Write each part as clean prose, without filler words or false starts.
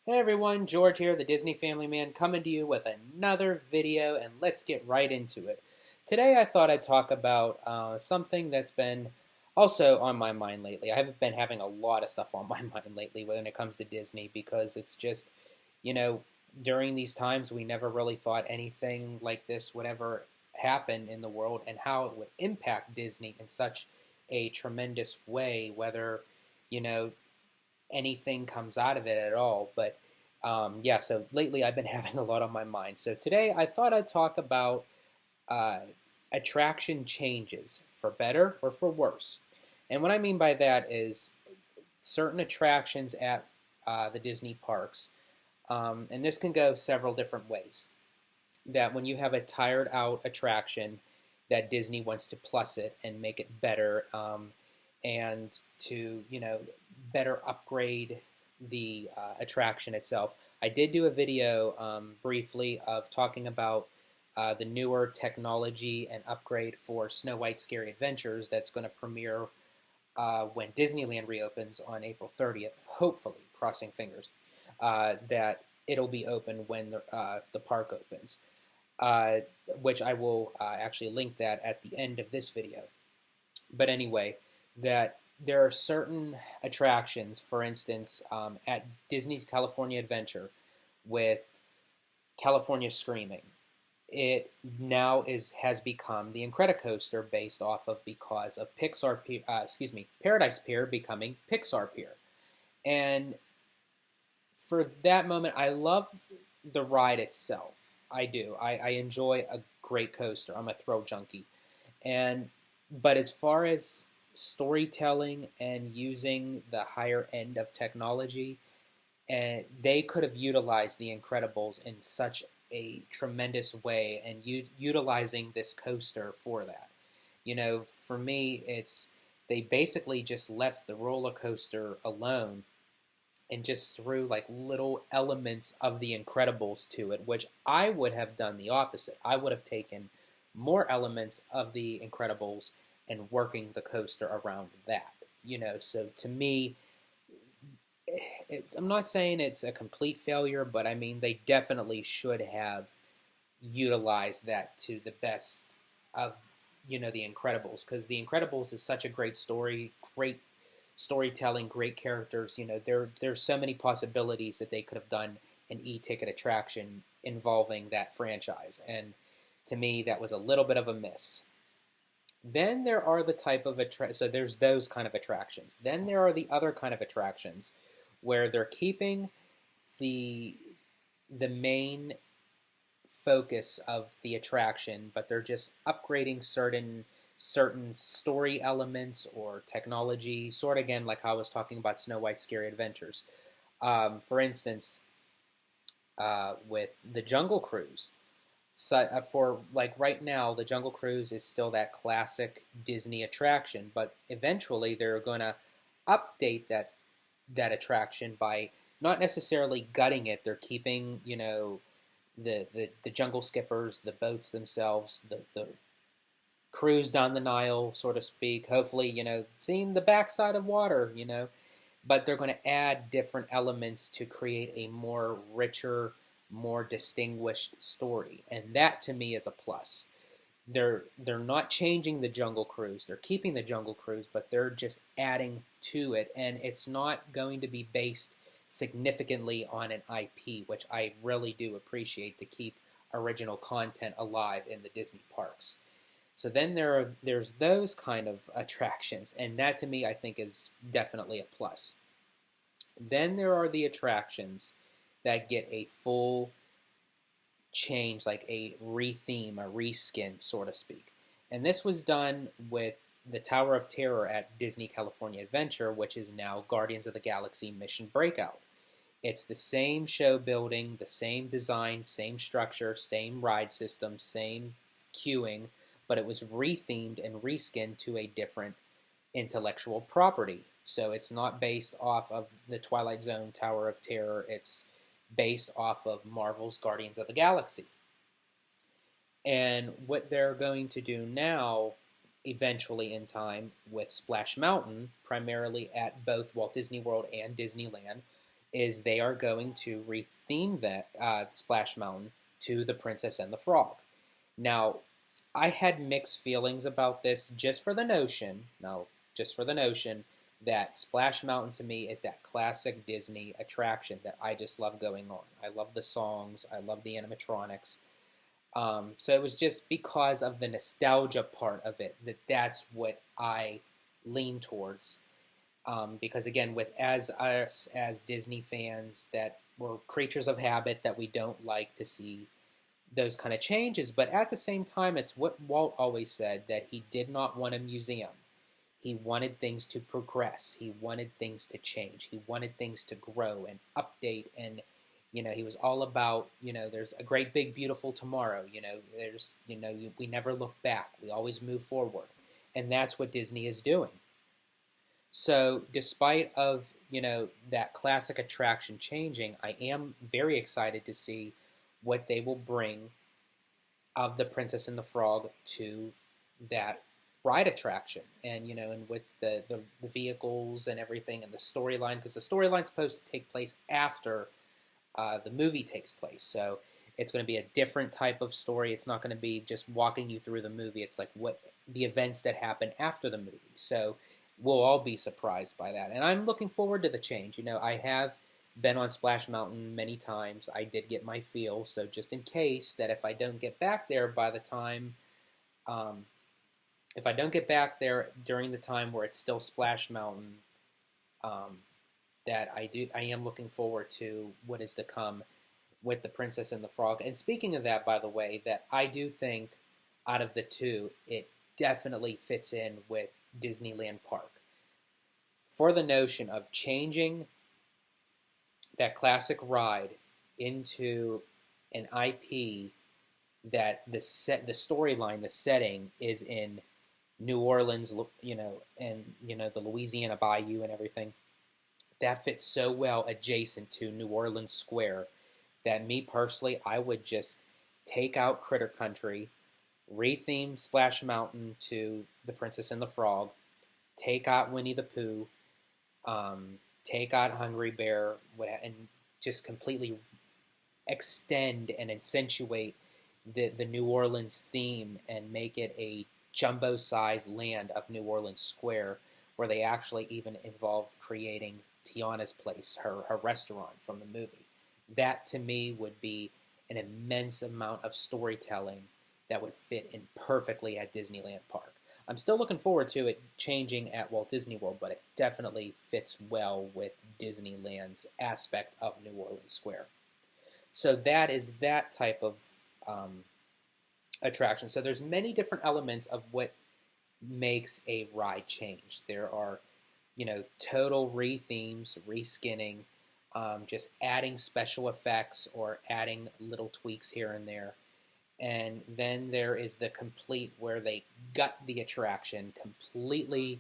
Hey everyone, George here, the Disney Family Man, coming to you with another video, and let's get right into it. Today I thought I'd talk about something that's been also on my mind lately. I have been having a lot of stuff on my mind lately when it comes to Disney because it's just, you know, during these times we never really thought anything like this would ever happen in the world and how it would impact Disney in such a tremendous way, whether, you know, anything comes out of it at all. But yeah, so lately I've been having a lot on my mind. So today I thought I'd talk about uh, attraction changes for better or for worse. And what I mean by that is certain attractions at the Disney parks, and this can go several different ways. That when you have a tired out attraction, that Disney wants to plus it and make it better, and to better upgrade the attraction itself. I did do a video briefly of talking about the newer technology and upgrade for Snow White Scary Adventures that's going to premiere when Disneyland reopens on April 30th, hopefully, crossing fingers, that it'll be open when the park opens, which I will actually link that at the end of this video. But anyway, that there are certain attractions, for instance, at Disney's California Adventure with California Screaming. It now has become the Incredicoaster based off of because of Paradise Pier becoming Pixar Pier. And for that moment, I love the ride itself. I do. I enjoy a great coaster. I'm a thrill junkie. But as far as storytelling and using the higher end of technology, and they could have utilized The Incredibles in such a tremendous way and utilizing this coaster for that. For me, they basically just left the roller coaster alone and just threw like little elements of The Incredibles to it, which I would have done the opposite. I would have taken more elements of The Incredibles and working the coaster around that. So to me, I'm not saying it's a complete failure, but I mean, they definitely should have utilized that to the best of, The Incredibles, because The Incredibles is such a great story, great storytelling, great characters. There's so many possibilities that they could have done an e-ticket attraction involving that franchise, and to me, that was a little bit of a miss. Then there are the type of so there's those kind of attractions. Then there are the other kind of attractions where they're keeping the main focus of the attraction, but they're just upgrading certain story elements or technology, sort of again like how I was talking about Snow White Scary Adventures. For instance, with the Jungle Cruise. So, for like right now, the Jungle Cruise is still that classic Disney attraction, but eventually they're going to update that attraction by not necessarily gutting it. They're keeping the jungle skippers, the boats themselves, the cruise down the Nile, so to speak. Hopefully, seeing the backside of water, but they're going to add different elements to create a more richer, more distinguished story, and that to me is a plus. They're not changing the Jungle Cruise. They're keeping the Jungle Cruise, but they're just adding to it, and it's not going to be based significantly on an IP, which I really do appreciate to keep original content alive in the Disney parks. So then there's those kind of attractions, and that to me I think is definitely a plus. Then there are the attractions that get a full change, like a retheme, a reskin, so to speak. And this was done with the Tower of Terror at Disney California Adventure, which is now Guardians of the Galaxy Mission Breakout. It's the same show building, the same design, same structure, same ride system, same queuing, but it was rethemed and reskinned to a different intellectual property. So it's not based off of the Twilight Zone Tower of Terror, it's based off of Marvel's Guardians of the Galaxy. And what they're going to do now, eventually in time, with Splash Mountain, primarily at both Walt Disney World and Disneyland, is they are going to retheme that Splash Mountain to The Princess and the Frog. Now, I had mixed feelings about this just for the notion that Splash Mountain to me is that classic Disney attraction that I just love going on. I love the songs, I love the animatronics. So it was just because of the nostalgia part of it that's what I lean towards. Because again, with as us as Disney fans that we're creatures of habit that we don't like to see those kind of changes, but at the same time, it's what Walt always said, that he did not want a museum. He wanted things to progress. He wanted things to change. He wanted things to grow and update. And, he was all about, there's a great, big, beautiful tomorrow. We never look back. We always move forward. And that's what Disney is doing. So despite of, that classic attraction changing, I am very excited to see what they will bring of The Princess and the Frog to that ride attraction. And with the vehicles and everything and the storyline, because the storyline's supposed to take place after the movie takes place. So it's going to be a different type of story. It's not going to be just walking you through the movie. It's like what the events that happen after the movie. So we'll all be surprised by that. And I'm looking forward to the change. I have been on Splash Mountain many times. I did get my feel, so just in case that if I don't get back there by the time, if I don't get back there during the time where it's still Splash Mountain, that I am looking forward to what is to come with The Princess and the Frog. And speaking of that, by the way, that I do think out of the two, it definitely fits in with Disneyland Park. For the notion of changing that classic ride into an IP that the storyline, the setting is in New Orleans, and the Louisiana Bayou and everything. That fits so well adjacent to New Orleans Square that me personally, I would just take out Critter Country, retheme Splash Mountain to The Princess and the Frog, take out Winnie the Pooh, take out Hungry Bear, and just completely extend and accentuate the New Orleans theme and make it a jumbo-sized land of New Orleans Square, where they actually even involve creating Tiana's place, her restaurant from the movie. That, to me, would be an immense amount of storytelling that would fit in perfectly at Disneyland Park. I'm still looking forward to it changing at Walt Disney World, but it definitely fits well with Disneyland's aspect of New Orleans Square. So that is that type of attraction. So there's many different elements of what makes a ride change. There are, total re-themes, re-skinning, just adding special effects or adding little tweaks here and there. And then there is the complete where they gut the attraction, completely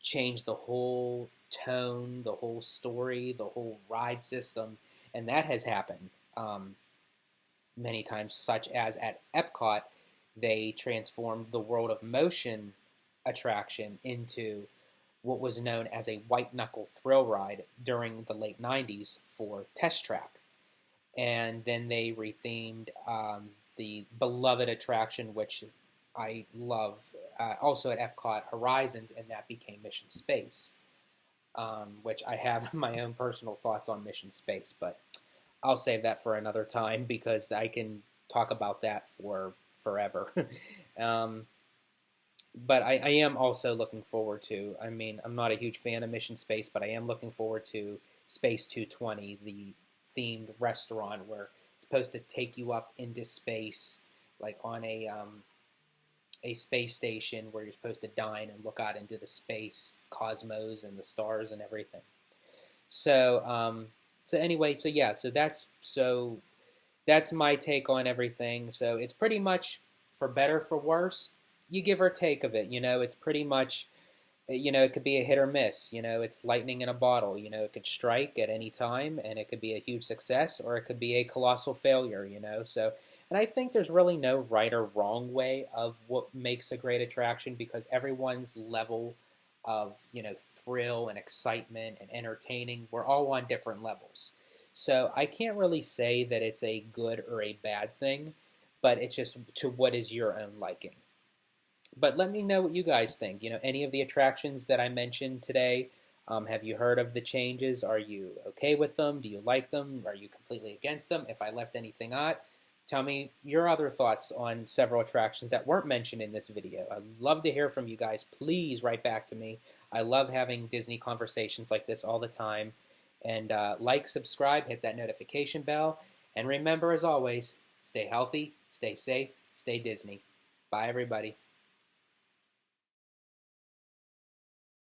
change the whole tone, the whole story, the whole ride system. And that has happened many times, such as at Epcot, they transformed the World of Motion attraction into what was known as a white knuckle thrill ride during the late 90s for Test Track. And then they rethemed the beloved attraction, which I love, also at Epcot, Horizons, and that became Mission Space, which I have my own personal thoughts on Mission Space, but I'll save that for another time because I can talk about that for forever. But I am also looking forward to, I'm not a huge fan of Mission Space, but I am looking forward to Space 220, the themed restaurant where it's supposed to take you up into space, like on a space station where you're supposed to dine and look out into the space cosmos and the stars and everything. So that's my take on everything. So it's pretty much for better, for worse. You give or take of it, it's pretty much, it could be a hit or miss, it's lightning in a bottle, it could strike at any time and it could be a huge success or it could be a colossal failure, so, and I think there's really no right or wrong way of what makes a great attraction because everyone's level of, thrill and excitement and entertaining. We're all on different levels. So I can't really say that it's a good or a bad thing, but it's just to what is your own liking. But let me know what you guys think. Any of the attractions that I mentioned today, have you heard of the changes? Are you okay with them? Do you like them? Are you completely against them? If I left anything out, tell me your other thoughts on several attractions that weren't mentioned in this video. I'd love to hear from you guys. Please write back to me. I love having Disney conversations like this all the time. And like, subscribe, hit that notification bell. And remember, as always, stay healthy, stay safe, stay Disney. Bye, everybody.